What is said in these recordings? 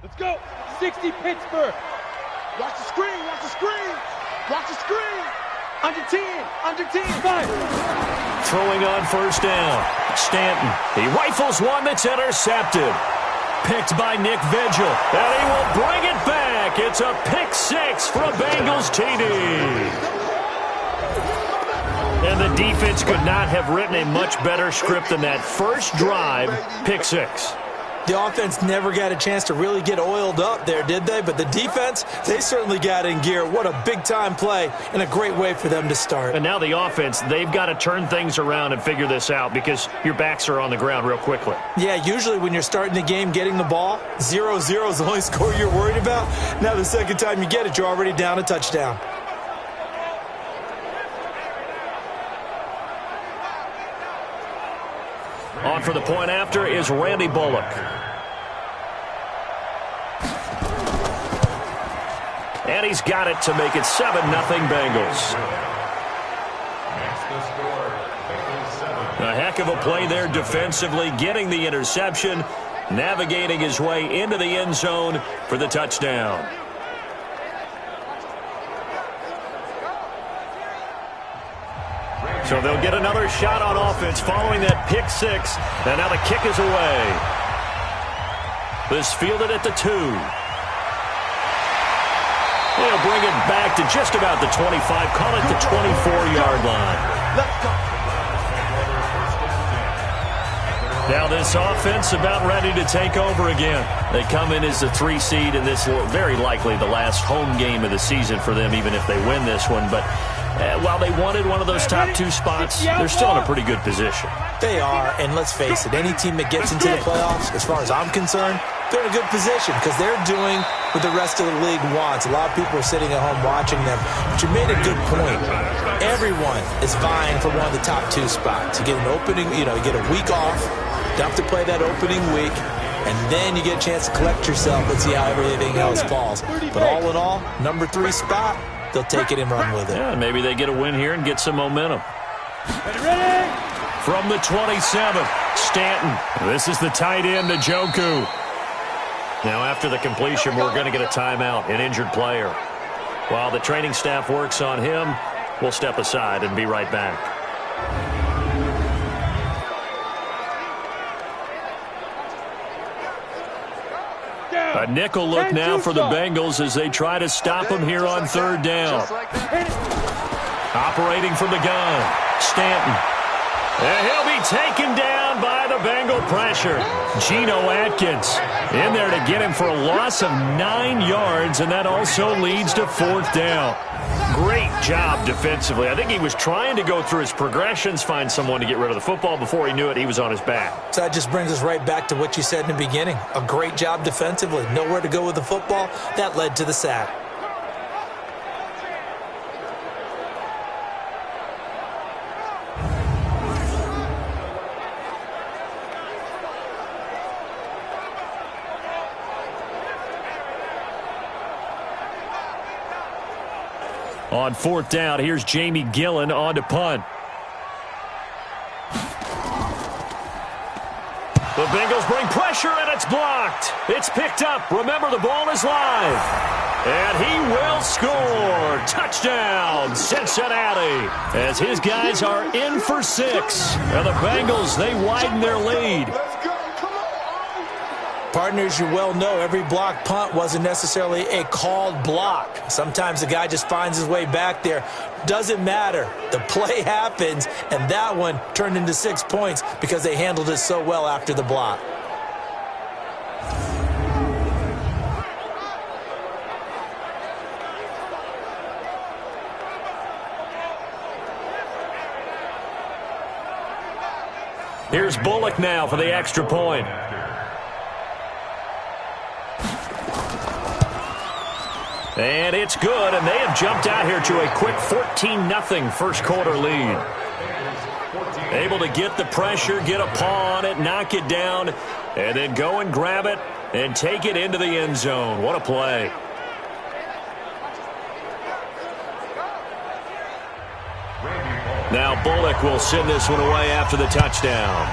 Let's go. 60 Pittsburgh. Watch the screen. Watch the screen. Watch the screen. Under 10. Under 10. 5. Throwing on first down. Stanton. He rifles one that's intercepted. Picked by Nick Vigil. And he will bring it back. It's a pick six for a Bengals TD. And the defense could not have written a much better script than that first drive, pick six. The offense never got a chance to really get oiled up there, did they? But the defense, they certainly got in gear. What a big-time play and a great way for them to start. And now the offense, they've got to turn things around and figure this out because your backs are on the ground real quickly. Yeah, usually when you're starting the game getting the ball, 0-0 is the only score you're worried about. Now the second time you get it, you're already down a touchdown. On for the point after is Randy Bullock. And he's got it to make it 7-0 Bengals. A heck of a play there defensively, getting the interception, navigating his way into the end zone for the touchdown. So they'll get another shot on offense following that pick six. And now the kick is away. This fielded at the 2. They'll bring it back to just about the 25. Call it the 24-yard line. Let's go. Now this offense about ready to take over again. They come in as the 3 seed, and this will very likely the last home game of the season for them, even if they win this one. But while they wanted one of those top 2 spots, they're still in a pretty good position. They are, and let's face it, any team that gets into the playoffs, as far as I'm concerned, they're in a good position because they're doing what the rest of the league wants. A lot of people are sitting at home watching them, but you made a good point. Everyone is vying for one of the top 2 spots. You get an opening, you get a week off, don't have to play that opening week, and then you get a chance to collect yourself and see how everything else falls. But all in all, number 3 spot, they'll take it and run with it. Yeah, maybe they get a win here and get some momentum. Ready? From the 27, Stanton. This is the tight end, Njoku. Now, after the completion, we're going to get a timeout, an injured player. While the training staff works on him, we'll step aside and be right back. A nickel look now for the Bengals as they try to stop him here on third down. Operating from the gun, Stanton. And he'll be taken down by the Bengal pressure. Geno Atkins in there to get him for a loss of 9 yards, and that also leads to fourth down. Great job defensively. I think he was trying to go through his progressions, find someone to get rid of the football. Before he knew it, he was on his back. So that just brings us right back to what you said in the beginning. A great job defensively. Nowhere to go with the football. That led to the sack. On fourth down, here's Jamie Gillen on to punt. The Bengals bring pressure, and it's blocked. It's picked up. Remember, the ball is live. And he will score. Touchdown, Cincinnati. As his guys are in for 6. And the Bengals, they widen their lead. Partners, you well know every block punt wasn't necessarily a called block. Sometimes the guy just finds his way back there. Doesn't matter. The play happens, and that one turned into 6 points because they handled it so well after the block. Here's Bullock now for the extra point. And it's good, and they have jumped out here to a quick 14-0 first quarter lead. Able to get the pressure, get a paw on it, knock it down, and then go and grab it and take it into the end zone. What a play. Now Bullock will send this one away after the touchdown.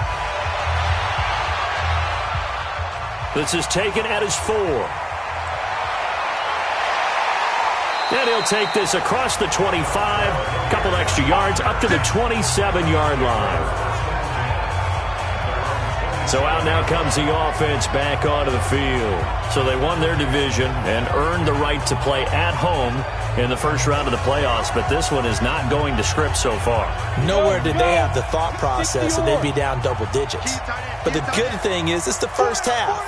This is taken at his 4. And he'll take this across the 25, a couple extra yards, up to the 27-yard line. So out now comes the offense back onto the field. So they won their division and earned the right to play at home in the first round of the playoffs, but this one is not going to script so far. Nowhere did they have the thought process that they'd be down double digits. But the good thing is it's the first half.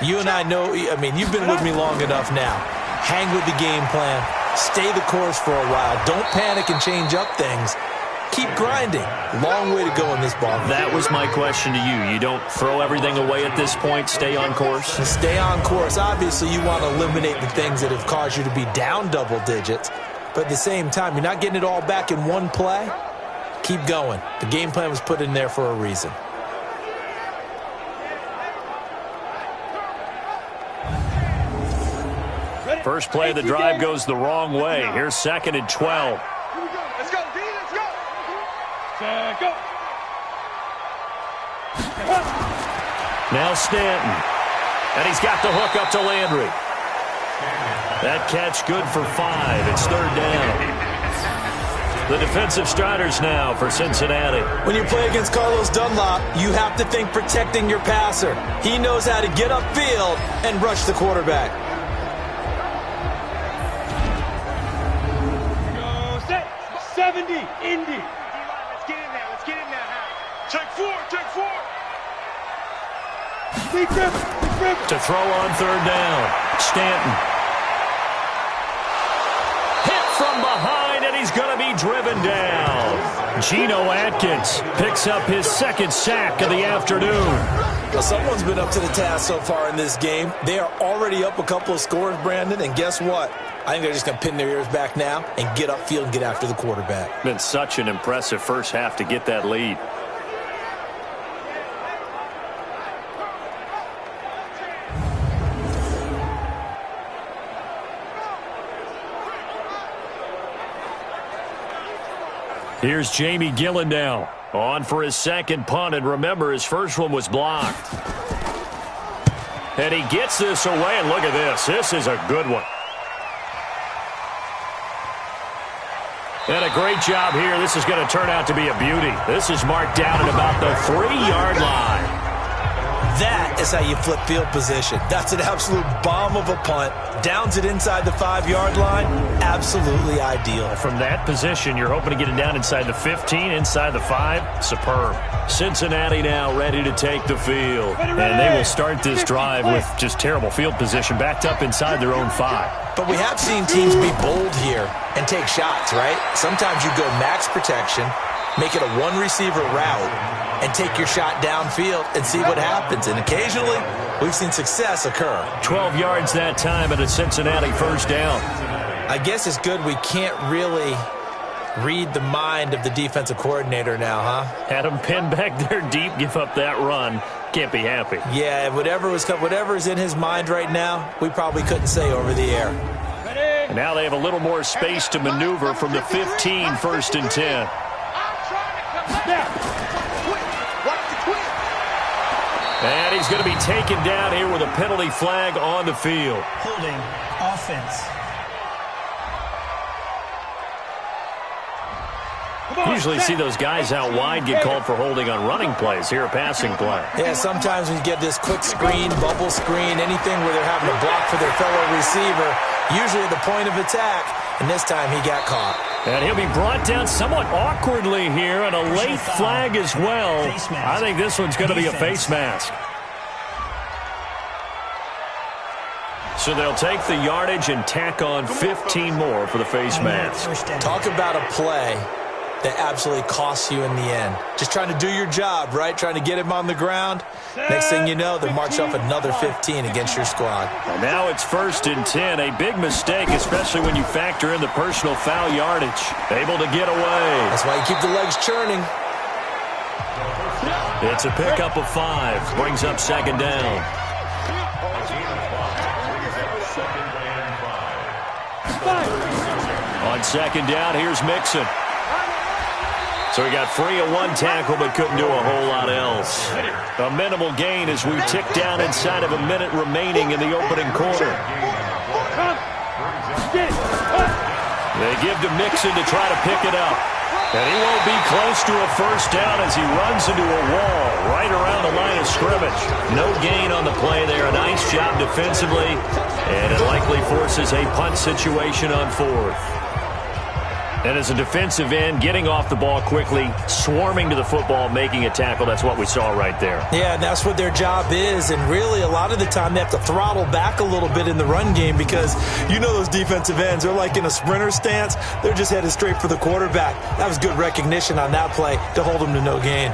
You and I know, you've been with me long enough now. Hang with the game plan. Stay the course for a while. Don't panic and change up things. Keep grinding. Long way to go in this ball. That was my question to you. You don't throw everything away at this point? Stay on course? Stay on course. Obviously, you want to eliminate the things that have caused you to be down double digits. But at the same time, you're not getting it all back in one play. Keep going. The game plan was put in there for a reason. First play of the drive goes the wrong way. Here's 2nd and 12. Let's go, D, let's go. Go. Now Stanton. And he's got the hook up to Landry. That catch good for 5. It's 3rd down. The defensive striders now for Cincinnati. When you play against Carlos Dunlop, you have to think protecting your passer. He knows how to get upfield and rush the quarterback. Go, set. 70, Indy. Let's get in there. Check 4. Big rip. To throw on 3rd down. Stanton. Hit from behind, and he's going to be driven down. Geno Atkins picks up his 2nd sack of the afternoon. Well, someone's been up to the task so far in this game. They are already up a couple of scores, Brandon, and guess what? I think they're just going to pin their ears back now and get upfield and get after the quarterback. Been such an impressive first half to get that lead. Here's Jamie Gillen now, on for his 2nd punt, and remember, his first one was blocked. And he gets this away, and look at this. This is a good one. And a great job here. This is going to turn out to be a beauty. This is marked down at about the 3-yard line. That is how you flip field position. That's an absolute bomb of a punt. Downs it inside the 5-yard line. Absolutely ideal. From that position, you're hoping to get it down inside the 15, inside the 5. Superb. Cincinnati now ready to take the field. And they will start this drive with just terrible field position, backed up inside their own 5. But we have seen teams be bold here and take shots, right? Sometimes you go max protection, make it a one-receiver route, and take your shot downfield and see what happens. And occasionally, we've seen success occur. 12 yards that time and a Cincinnati 1st down. I guess it's good we can't really read the mind of the defensive coordinator now, huh? Had him pinned back there deep, give up that run. Can't be happy. Yeah, whatever is in his mind right now, we probably couldn't say over the air. And now they have a little more space to maneuver from the 15, 1st and 10. And he's going to be taken down here with a penalty flag on the field. Holding offense. Usually see those guys out wide get called for holding on running plays. Here a passing play. Yeah, sometimes when you get this quick screen, bubble screen, anything where they're having to block for their fellow receiver, usually at the point of attack, and this time he got caught. And he'll be brought down somewhat awkwardly here, and a late flag as well. I think this one's going to be a face mask. So they'll take the yardage and tack on 15 more for the face mask. Talk about a play that absolutely costs you in the end. Just trying to do your job, right? Trying to get him on the ground. Next thing you know, they march off another 15 against your squad. And now it's 1st and 10. A big mistake, especially when you factor in the personal foul yardage. Able to get away. That's why you keep the legs churning. It's a pickup of 5. Brings up 2nd down. On 2nd down, here's Mixon. So he got free of one tackle but couldn't do a whole lot else. A minimal gain as we tick down inside of a minute remaining in the opening quarter. They give to Mixon to try to pick it up. And he won't be close to a first down as he runs into a wall right around the line of scrimmage. No gain on the play there. A nice job defensively. And it likely forces a punt situation on fourth. And as a defensive end, getting off the ball quickly, swarming to the football, making a tackle, that's what we saw right there. Yeah, and that's what their job is. And really, a lot of the time, they have to throttle back a little bit in the run game because you know those defensive ends, they're like in a sprinter stance. They're just headed straight for the quarterback. That was good recognition on that play to hold them to no gain.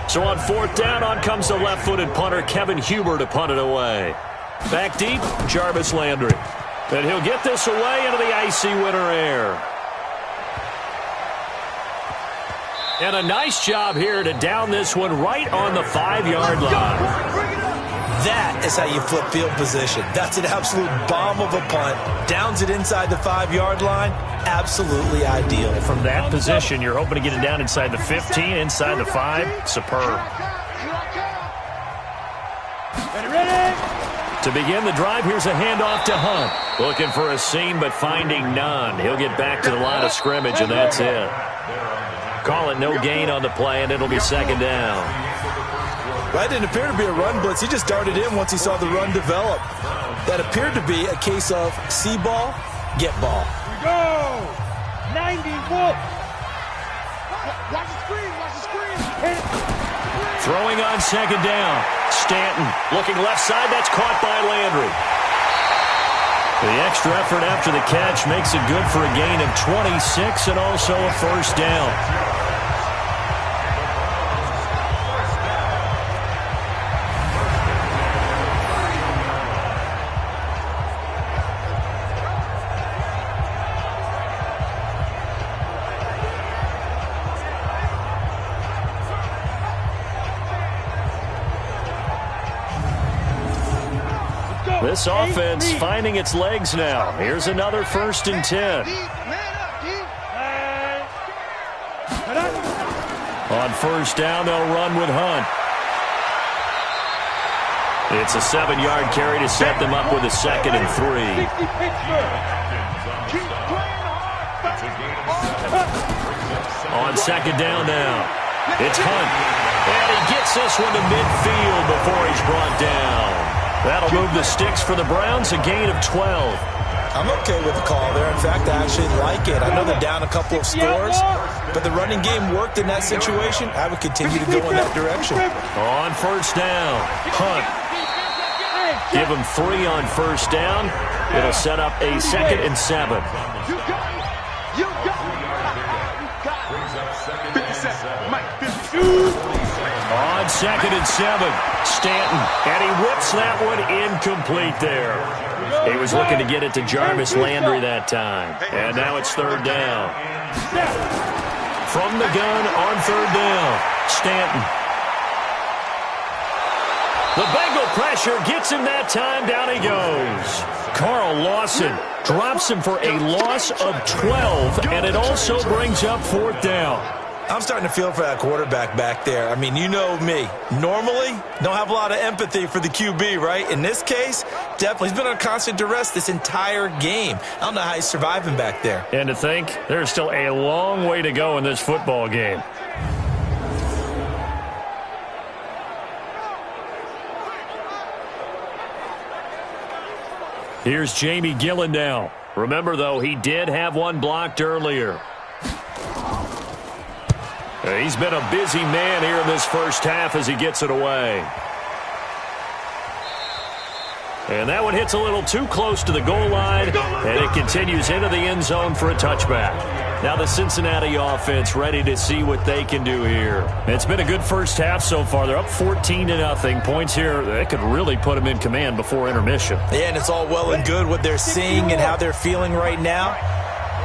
So on fourth down, on comes the left-footed punter, Kevin Huber, to punt it away. Back deep, Jarvis Landry. And he'll get this away into the icy winter air. And a nice job here to down this one right on the 5-yard line. That is how you flip field position. That's an absolute bomb of a punt. Downs it inside the 5-yard line. Absolutely ideal. From that position, you're hoping to get it down inside the 15, inside the 5. Superb. Ready? To begin the drive, here's a handoff to Hunt. Looking for a seam, but finding none. He'll get back to the line of scrimmage, and that's it. Call it no gain on the play, and it'll be second down. That didn't appear to be a run blitz. He just darted in once he saw the run develop. That appeared to be a case of see ball, get ball. We go! 90 Wolf! Watch the screen, watch the screen! Hit it! Throwing on second down. Stanton looking left side. That's caught by Landry. The extra effort after the catch makes it good for a gain of 26 and also a first down. This offense finding its legs now. Here's another 1st and 10. On first down, they'll run with Hunt. It's a 7-yard carry to set them up with a 2nd and 3. On second down now, it's Hunt. And he gets this one to midfield before he's brought down. That'll move the sticks for the Browns, a gain of 12. I'm okay with the call there. In fact, I actually like it. I know they're down a couple of scores, but the running game worked in that situation. I would continue to go in that direction. On first down, Hunt. Give him 3 on first down. It'll set up a 2nd and 7. On 2nd and 7, Stanton, and he whips that one incomplete there. He was looking to get it to Jarvis Landry that time. And now it's 3rd down. From the gun on 3rd down, Stanton. The Bengal pressure gets him that time. Down he goes. Carl Lawson drops him for a loss of 12, and it also brings up 4th down. I'm starting to feel for that quarterback back there. I mean, you know me. Normally, don't have a lot of empathy for the QB, right? In this case, definitely. He's been on constant duress this entire game. I don't know how he's surviving back there. And to think, there's still a long way to go in this football game. Here's Jamie Gillen now. Remember, though, he did have one blocked earlier. He's been a busy man here in this first half as he gets it away. And that one hits a little too close to the goal line, and it continues into the end zone for a touchback. Now the Cincinnati offense ready to see what they can do here. It's been a good first half so far. They're up 14-0. Points here, that could really put them in command before intermission. Yeah, and it's all well and good what they're seeing and how they're feeling right now.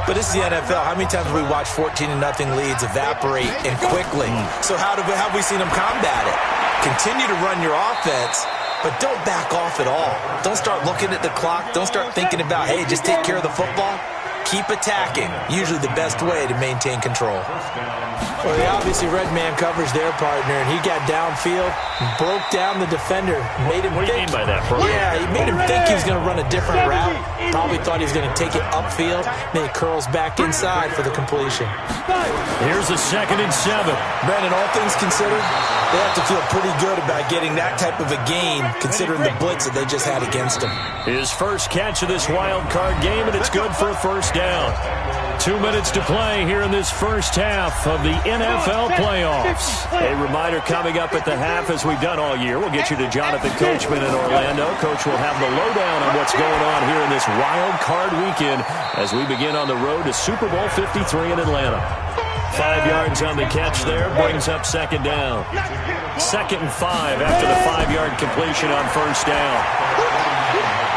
But this is the NFL. How many times have we watched 14-0 leads evaporate and quickly? So how have we seen them combat it? Continue to run your offense, but don't back off at all. Don't start looking at the clock. Don't start thinking about, hey, just take care of the football. keep attacking. Usually the best way to maintain control. Well, they obviously read man coverage their partner, and he got downfield, broke down the defender, made him What do you mean by that, bro? Yeah, he made him think he was going to run a different route. Probably thought he was going to take it upfield, then he curls back inside for the completion. Here's a 2nd and 7. Brandon, all things considered, they have to feel pretty good about getting that type of a gain, considering the blitz that they just had against them. His first catch of this wild card game, and it's good for a first down. 2 minutes to play here in this first half of the NFL playoffs. A reminder coming up at the half, as we've done all year. We'll get you to Jonathan Coachman in Orlando. Coach will have the lowdown on what's going on here in this wild card weekend as we begin on the road to Super Bowl 53 in Atlanta. 5 yards on the catch there, brings up 2nd down. 2nd and 5 after the 5-yard completion on first down.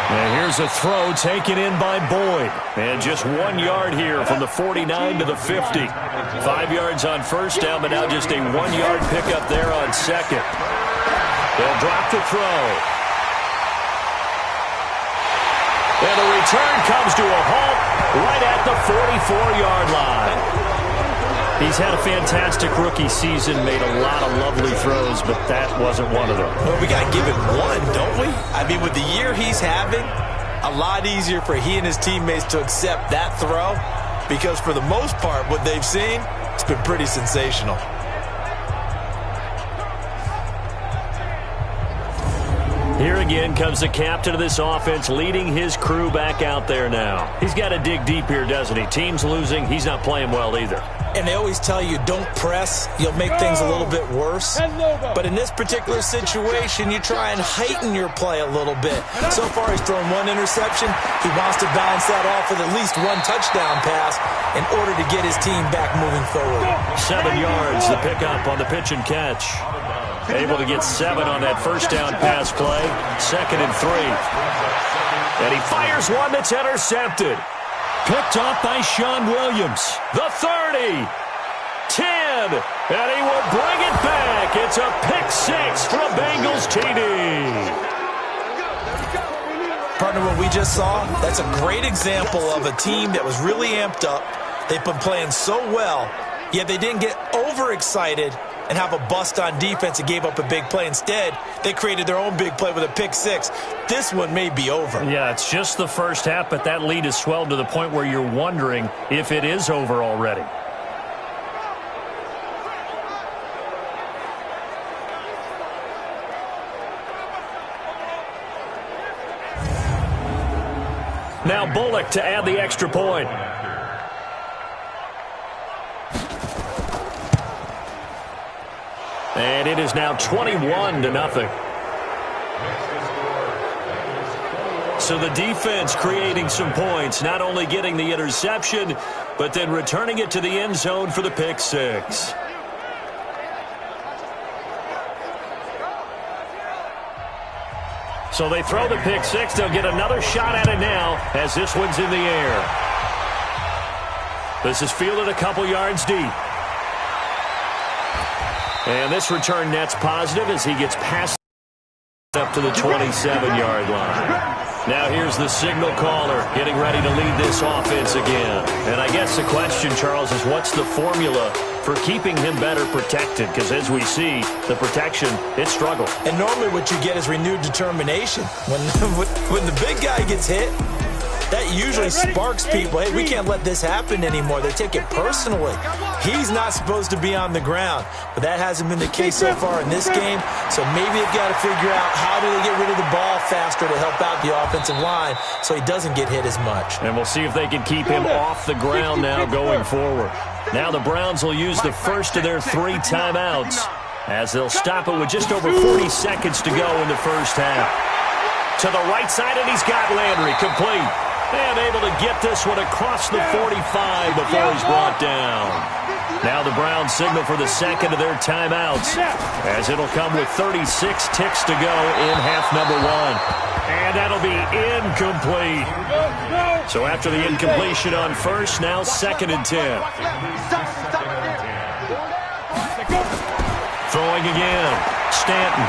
And here's a throw taken in by Boyd. And just 1 yard here from the 49 to the 50. 5 yards on first down, but now just a 1-yard pickup there on second. They'll drop the throw. And the return comes to a halt right at the 44-yard line. He's had a fantastic rookie season, made a lot of lovely throws, but that wasn't one of them. Well, we got to give him one, don't we? I mean, with the year he's having, a lot easier for he and his teammates to accept that throw because for the most part, what they've seen, it's been pretty sensational. Here again comes the captain of this offense, leading his crew back out there now. He's got to dig deep here, doesn't he? Team's losing. He's not playing well either. And they always tell you, don't press. You'll make things a little bit worse. But in this particular situation, you try and heighten your play a little bit. So far, he's thrown 1 interception. He wants to balance that off with at least 1 touchdown pass in order to get his team back moving forward. 7 yards, the pickup on the pitch and catch. Able to get 7 on that first down pass play. 2nd and 3. And he fires one that's intercepted. Picked off by Sean Williams. The 30. 10. And he will bring it back. It's a pick 6 for a Bengals TD. Partner, what we just saw, that's a great example of a team that was really amped up. They've been playing so well, yet they didn't get overexcited and have a bust on defense and gave up a big play. Instead, they created their own big play with a pick 6. This one may be over. Yeah, it's just the first half, but that lead has swelled to the point where you're wondering if it is over already. Now Bullock to add the extra point. And it is now 21-0. So the defense creating some points, not only getting the interception, but then returning it to the end zone for the pick 6. So they throw the pick 6. They'll get another shot at it now as this one's in the air. This is fielded a couple yards deep. And this return net's positive as he gets past up to the 27-yard line. Now here's the signal caller getting ready to lead this offense again. And I guess the question, Charles, is what's the formula for keeping him better protected? Because as we see, the protection, it struggled. And normally what you get is renewed determination. When the big guy gets hit, that usually sparks people. Hey, we can't let this happen anymore. They take it personally. He's not supposed to be on the ground, but that hasn't been the case so far in this game. So maybe they've got to figure out how do they get rid of the ball faster to help out the offensive line so he doesn't get hit as much. And we'll see if they can keep him off the ground now going forward. Now the Browns will use the first of their 3 timeouts as they'll stop it with just over 40 seconds to go in the first half. To the right side, and he's got Landry complete. And able to get this one across the 45 before he's brought down. Now the Browns signal for the second of their timeouts as it'll come with 36 ticks to go in half number 1. And that'll be incomplete. So after the incompletion on first, now 2nd and 10. Throwing again. Stanton.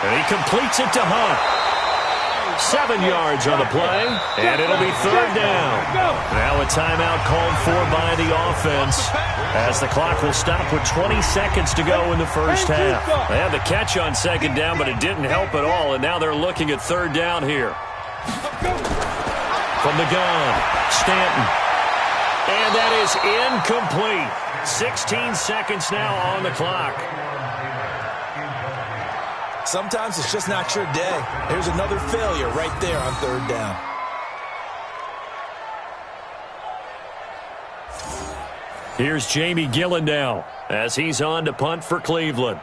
And he completes it to Hunt. 7 yards on the play, and it'll be third down. Now a timeout called for by the offense, as the clock will stop with 20 seconds to go in the first half. They had the catch on second down, but it didn't help at all, and now they're looking at third down here. From the gun, Stanton. And that is incomplete. 16 seconds now on the clock. Sometimes it's just not your day. There's another failure right there on third down. Here's Jamie Gillen now as he's on to punt for Cleveland.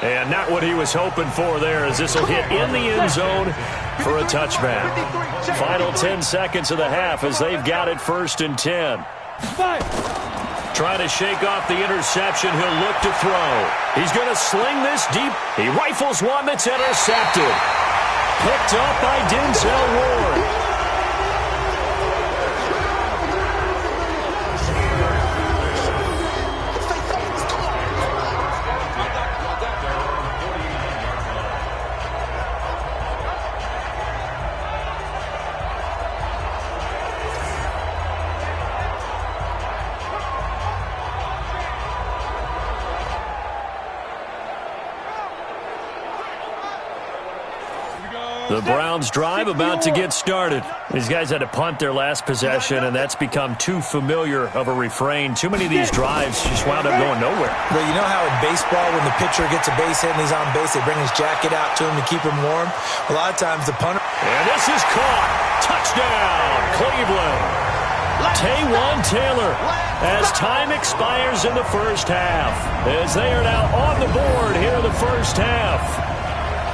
And not what he was hoping for there, as this will hit in the end zone for a touchback. Final 10 seconds of the half as they've got it 1st and 10. Trying to shake off the interception. He'll look to throw. He's going to sling this deep. He rifles one that's intercepted. Picked up by Denzel Ward. The Browns drive about to get started. These guys had to punt their last possession, and that's become too familiar of a refrain. Too many of these drives just wound up going nowhere. Well, you know how in baseball, when the pitcher gets a base hit and he's on base, they bring his jacket out to him to keep him warm? A lot of times the punter... And this is caught. Touchdown, Cleveland. Taywan Taylor, as time expires in the first half, as they are now on the board here in the first half.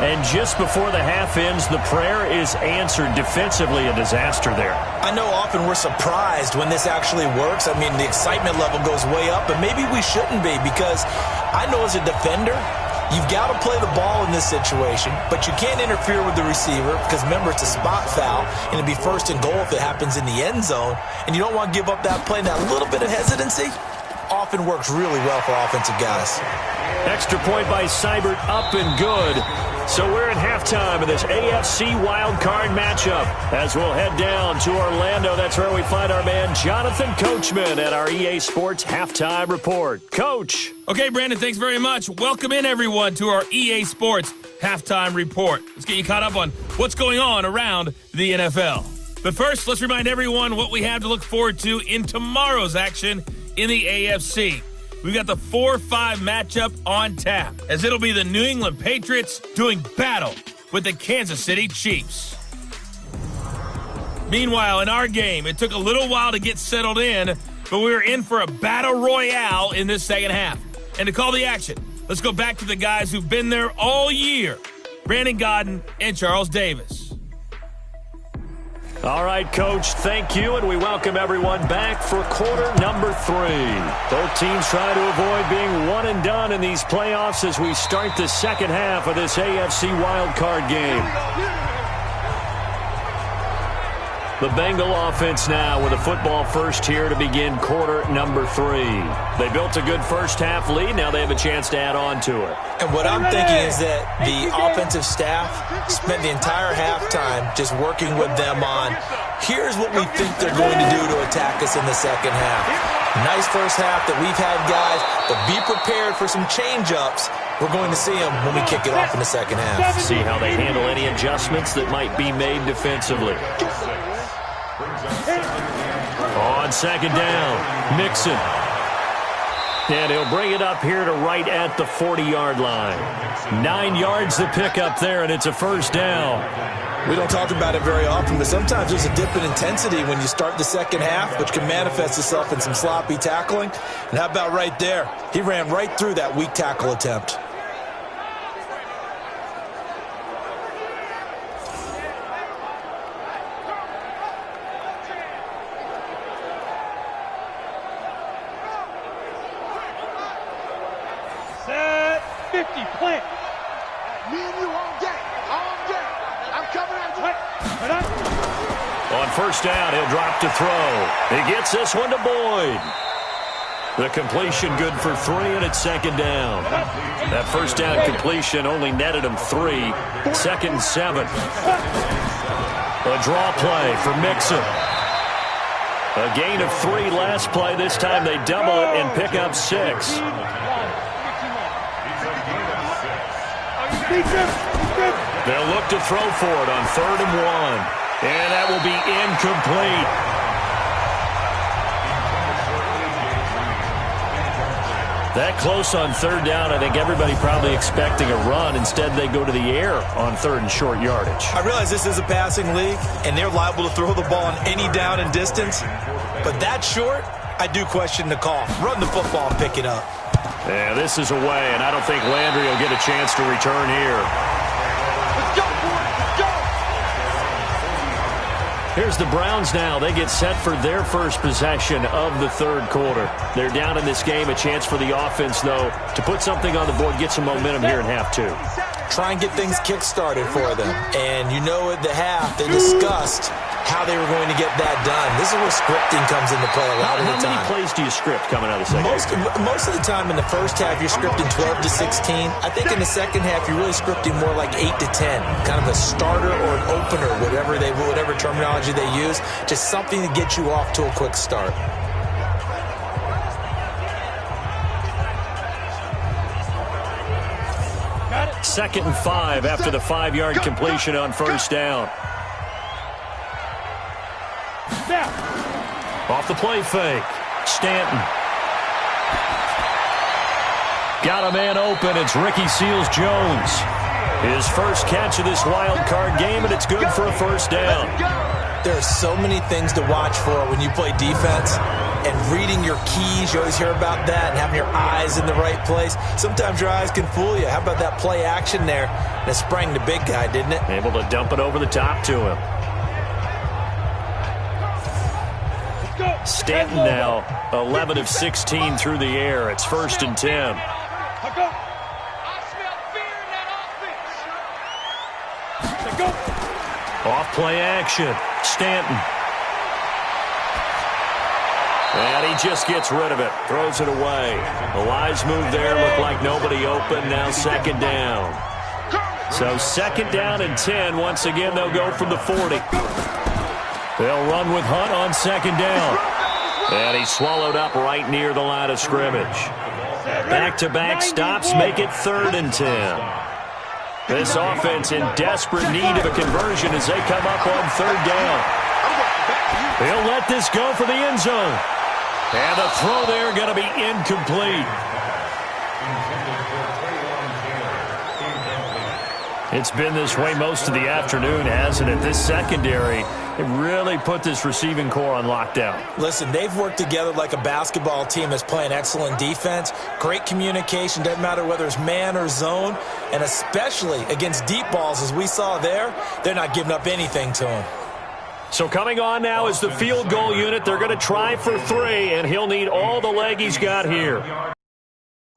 And just before the half ends, the prayer is answered. Defensively, a disaster there. I know often we're surprised when this actually works. I mean, the excitement level goes way up, but maybe we shouldn't be, because I know as a defender, you've got to play the ball in this situation, but you can't interfere with the receiver because, remember, it's a spot foul, and it'll be 1st and goal if it happens in the end zone, and you don't want to give up that play. And that little bit of hesitancy often works really well for offensive guys. Extra point by Seibert, up and good. So we're at halftime of this AFC wildcard matchup as we'll head down to Orlando. That's where we find our man Jonathan Coachman at our EA Sports Halftime Report. Coach. Okay, Brandon, thanks very much. Welcome in, everyone, to our EA Sports Halftime Report. Let's get you caught up on what's going on around the NFL. But first, let's remind everyone what we have to look forward to in tomorrow's action in the AFC. We've got the 4-5 matchup on tap, as it'll be the New England Patriots doing battle with the Kansas City Chiefs. Meanwhile, in our game, it took a little while to get settled in, but we were in for a battle royale in this second half. And to call the action, let's go back to the guys who've been there all year, Brandon Godden and Charles Davis. All right, Coach, thank you, and we welcome everyone back for quarter number 3. Both teams try to avoid being one and done in these playoffs as we start the second half of this AFC wildcard game. The Bengal offense now with a football first here to begin quarter number 3. They built a good first half lead. Now they have a chance to add on to it. And what I'm thinking is that the offensive staff spent the entire halftime just working with them on, here's what we think they're going to do to attack us in the second half. Nice first half that we've had, guys, but be prepared for some change-ups. We're going to see them when we kick it off in the second half. See how they handle any adjustments that might be made defensively. On second down, Mixon. And he'll bring it up here to right at the 40-yard line. 9 yards to pick up there, and it's a first down. We don't talk about it very often, but sometimes there's a dip in intensity when you start the second half, which can manifest itself in some sloppy tackling. And how about right there? He ran right through that weak tackle attempt. Set 50, plant. Me and you all day. I'm coming at you. On first down, he'll drop to throw. He gets this one to Boyd. The completion good for 3, and it's second down. That first down completion only netted him 3. Second and 7. A draw play for Mixon. A gain of 3 last play. This time they double it and pick up 6. They'll look to throw for it on 3rd and 1. And that will be incomplete. That close on 3rd down, I think everybody probably expecting a run. Instead, they go to the air on 3rd and short yardage. I realize this is a passing league, and they're liable to throw the ball on any down and distance. But that short, I do question the call. Run the football and pick it up. Yeah, this is away, and I don't think Landry will get a chance to return here. Let's go, boys. Let's go. Here's the Browns now. They get set for their first possession of the 3rd quarter. They're down in this game. A chance for the offense, though, to put something on the board, get some momentum here in half 2. Try and get things kick-started for them. And you know at the half, they discussed how they were going to get that done. This is where scripting comes into play a lot of the time. How many plays do you script coming out of the second half? Most of the time in the first half, you're scripting 12 to 16. I think in the second half, you're really scripting more like 8 to 10. Kind of a starter or an opener, whatever terminology they use. Just something to get you off to a quick start. Second and 5 after the 5-yard completion on first down. Off the play fake. Stanton. Got a man open. It's Ricky Seals-Jones. His first catch of this wild card game, and it's good for a first down. There are so many things to watch for when you play defense. And reading your keys, you always hear about that, and having your eyes in the right place. Sometimes your eyes can fool you. How about that play action there? And it sprang the big guy, didn't it? Able to dump it over the top to him. Stanton now 11 of 16 through the air. It's 1st and 10. Off play action. Stanton. And he just gets rid of it. Throws it away. The wise move there. Looked like nobody open. Now second down. So second down and 10. Once again, they'll go from the 40. They'll run with Hunt on second down. And he's swallowed up right near the line of scrimmage. Back-to-back stops make it 3rd and 10. This offense in desperate need of a conversion as they come up on 3rd down. He'll let this go for the end zone. And the throw there going to be incomplete. It's been this way most of the afternoon, hasn't it? This secondary, it really put this receiving core on lockdown. Listen, they've worked together like a basketball team that's playing excellent defense. Great communication, doesn't matter whether it's man or zone. And especially against deep balls, as we saw there, they're not giving up anything to them. So coming on now is the field goal unit. They're going to try for 3, and he'll need all the leg he's got here.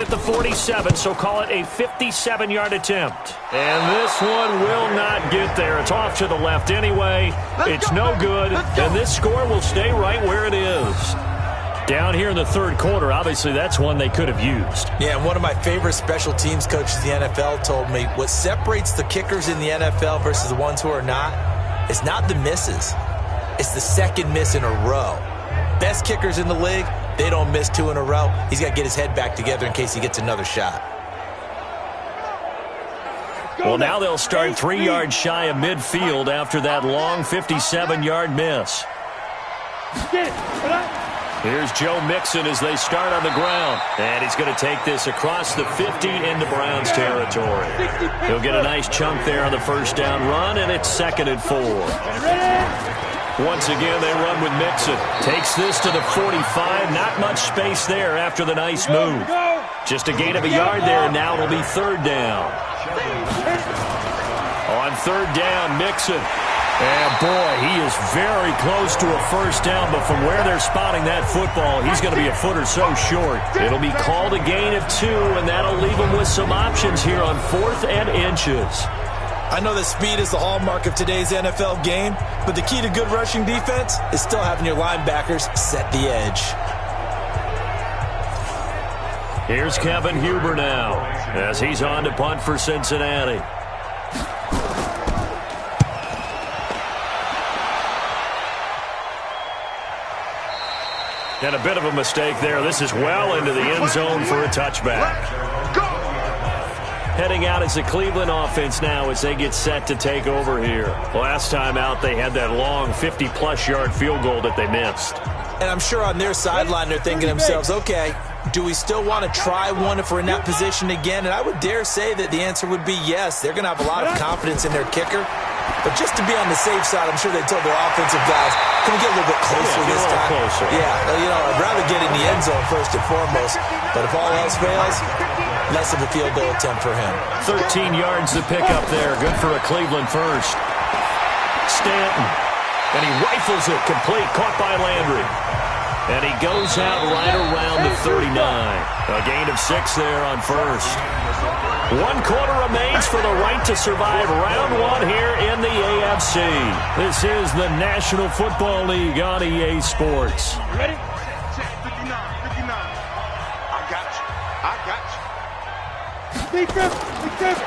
At the 47, so call it a 57-yard attempt. And this one will not get there. It's off to the left anyway. It's no good, and this score will stay right where it is. Down here in the 3rd quarter, obviously that's one they could have used. Yeah, and one of my favorite special teams coaches in the NFL told me what separates the kickers in the NFL versus the ones who are not is not the misses. It's the second miss in a row. Best kickers in the league, they don't miss 2 in a row. He's got to get his head back together in case he gets another shot. Well, now they'll start 3 yards shy of midfield after that long 57-yard miss. Here's Joe Mixon as they start on the ground. And he's going to take this across the 50 into Browns territory. He'll get a nice chunk there on the first down run, and it's 2nd and 4. Once again, they run with Mixon. Takes this to the 45. Not much space there after the nice move. Just a gain of a yard there, and now it'll be 3rd down. On 3rd down, Mixon. And, boy, he is very close to a first down, but from where they're spotting that football, he's going to be a foot or so short. It'll be called a gain of 2, and that'll leave him with some options here on 4th and inches. I know that speed is the hallmark of today's NFL game, but the key to good rushing defense is still having your linebackers set the edge. Here's Kevin Huber now as he's on to punt for Cincinnati. And a bit of a mistake there. This is well into the end zone for a touchback. Heading out as the Cleveland offense now as they get set to take over here. Last time out, they had that long 50-plus yard field goal that they missed. And I'm sure on their sideline they're thinking to themselves, okay, do we still want to try one if we're in that position again? And I would dare say that the answer would be yes. They're going to have a lot of confidence in their kicker. But just to be on the safe side, I'm sure they told their offensive guys, can we get a little bit closer this time? Closer. Yeah, I'd rather get in the end zone first and foremost. But if all else fails, less of a field goal attempt for him. 13 yards to pick up there. Good for a Cleveland first. Stanton. And he rifles it complete. Caught by Landry. And he goes out right around the 39. A gain of 6 there on first. 1 quarter remains for the right to survive round 1 here in the AFC. This is the National Football League on EA Sports. Ready? Check, 59. I got you. Defense.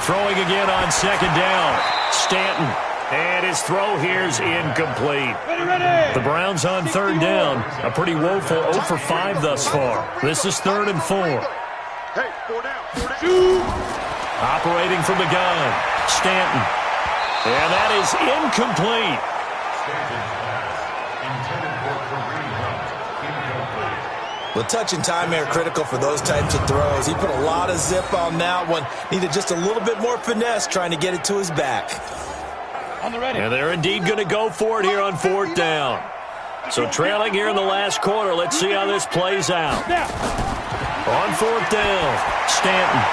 Throwing again on second down. Stanton. And his throw here's incomplete. Ready. The Browns on third down. A pretty woeful 0 for 5 thus far. This is 3rd and 4. Hey, 4 down. Shoot. Operating from the gun. Stanton. And that is incomplete. Well, touch and time are critical for those types of throws. He put a lot of zip on that one. Needed just a little bit more finesse trying to get it to his back. On the ready. And they're indeed going to go for it here on 4th down. So trailing here in the last quarter. Let's see how this plays out. On 4th down, Stanton.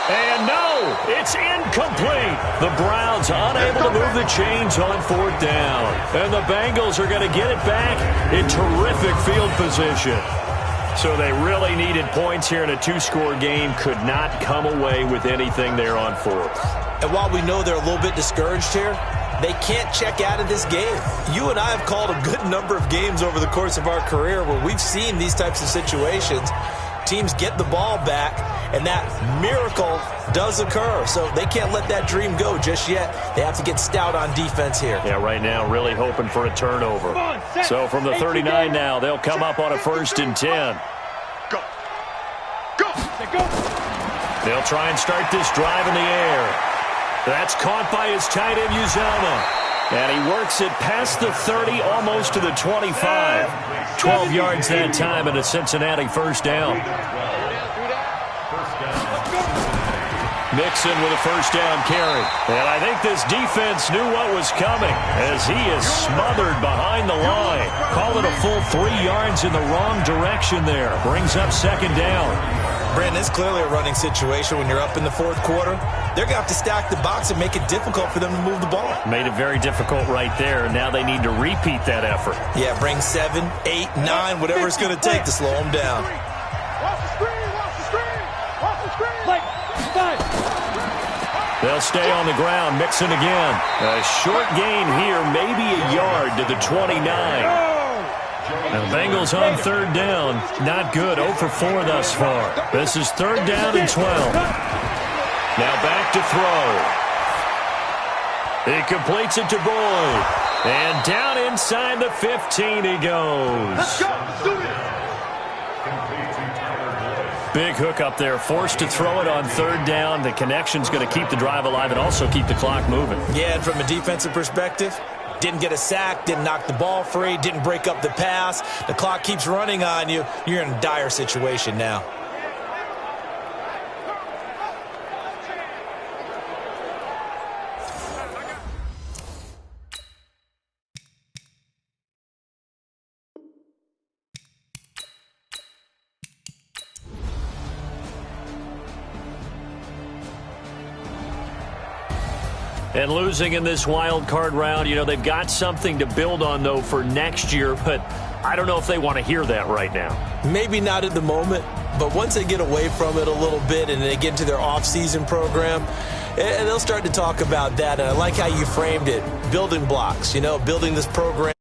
And no, it's incomplete. The Browns unable to move the chains on 4th down. And the Bengals are going to get it back in terrific field position. So they really needed points here in a 2-score game. Could not come away with anything there on 4th. And while we know they're a little bit discouraged here, they can't check out of this game. You and I have called a good number of games over the course of our career where we've seen these types of situations. Teams get the ball back, and that miracle does occur. So they can't let that dream go just yet. They have to get stout on defense here. Yeah, right now really hoping for a turnover. So from the 39 now, they'll come up on a 1st and 10. Go. They'll try and start this drive in the air. That's caught by his tight end, Uzomah. And he works it past the 30, almost to the 25. 12 yards that time and a Cincinnati 1st down. Mixon with a 1st down carry. And I think this defense knew what was coming as he is smothered behind the line. Call it a full 3 yards in the wrong direction there. Brings up 2nd down. Brandon, it's clearly a running situation when you're up in the 4th quarter. They're going to have to stack the box and make it difficult for them to move the ball. Made it very difficult right there. Now they need to repeat that effort. Yeah, bring 7, 8, 9, whatever it's going to take to slow them down. Watch the screen. Like, 5. They'll stay on the ground. Mixon again. A short gain here, maybe a yard to the 29. And the Bengals on 3rd down. Not good. 0 for 4 thus far. This is 3rd down and 12. Now back to throw. He completes it to Boyd. And down inside the 15 he goes. Let's go. Do it. Big hook up there. Forced to throw it on 3rd down. The connection's going to keep the drive alive and also keep the clock moving. Yeah, and from a defensive perspective, didn't get a sack, didn't knock the ball free, didn't break up the pass. The clock keeps running on you. You're in a dire situation now. And losing in this wild card round, you know, they've got something to build on, though, for next year. But I don't know if they want to hear that right now. Maybe not at the moment, but once they get away from it a little bit and they get into their off-season program, and they'll start to talk about that. And I like how you framed it, building blocks, you know, building this program.